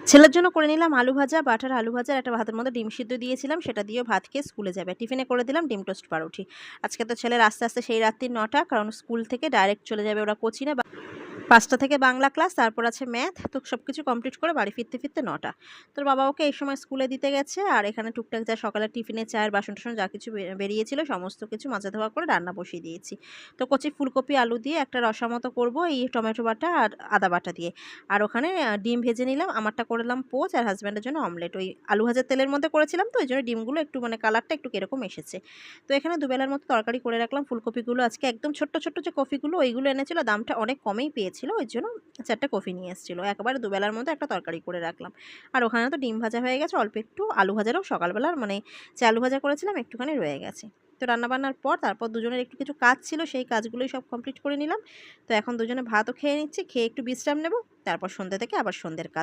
ছেলের জন্য করে নিলাম আলু ভাজা, বাটার আলু ভাজা, একটা ভাতের মধ্যে ডিম সিদ্ধ দিয়েছিলাম, সেটা দিয়েও ভাত খেয়ে স্কুলে যাবে। টিফিনে করে দিলাম ডিম টোস্ট পাউরুটি। আজকে তো ছেলের আস্তে আস্তে সেই রাত্রির ৯টা, কারণ স্কুল থেকে ডাইরেক্ট চলে যাবে ওরা কোচিনে। ৫টা থেকে বাংলা ক্লাস, তারপর আছে ম্যাথ। তো সবকিছু কমপ্লিট করে বাড়ি ফিরতে ফিরতে ৯টা। তোর বাবা ওকে এই সময় স্কুলে দিতে গেছে, আর এখানে টুকটাক যা সকালের টিফিনে চায়ের বাসন-টাসন যা কিছু বেরিয়েছিল সমস্ত কিছু মাজা ধোয়া করে রান্না বসিয়ে দিয়েছি। তো কচি ফুলকপি আলু দিয়ে একটা রসা মতো করব এই টমেটো বাটা আর আদা বাটা দিয়ে। আর ওখানে ডিম ভেজে নিলাম, আমারটা করলাম পোচ আর হাসব্যান্ডের জন্য অমলেট। ওই আলু ভাজার তেলের মধ্যে করেছিলাম, তো ওইজন্য ডিমগুলো একটু মানে কালারটা একটু কিরকম এসেছে। তো এখানে দুবেলার মতো তরকারি করে রাখলাম। ফুলকপিগুলো আজকে একদম ছোট্ট ছোট্ট যে কপিগুলো ওইগুলো এনেছিল, দামটা অনেক কমেই পেয়েছিল, ওই জন্য ৪টা কপি নিয়ে এসেছিলো। একেবারে দুবেলার মধ্যে একটা তরকারি করে রাখলাম। আর ওখানে তো ডিম ভাজা হয়ে গেছে, অল্প একটু আলু ভাজারও সকালবেলার মানে যে আলু ভাজা করেছিলাম একটুখানি রয়ে গেছে। তো রান্নাবান্নার পর তারপর দুজনের একটু কিছু কাজ ছিল, সেই কাজগুলোই সব কমপ্লিট করে নিলাম। তো এখন দুজনে ভাতও খেয়ে নিচ্ছি, খেয়ে একটু বিশ্রাম নেব, তারপর সন্ধ্যে থেকে আবার সন্ধ্যের কাজ।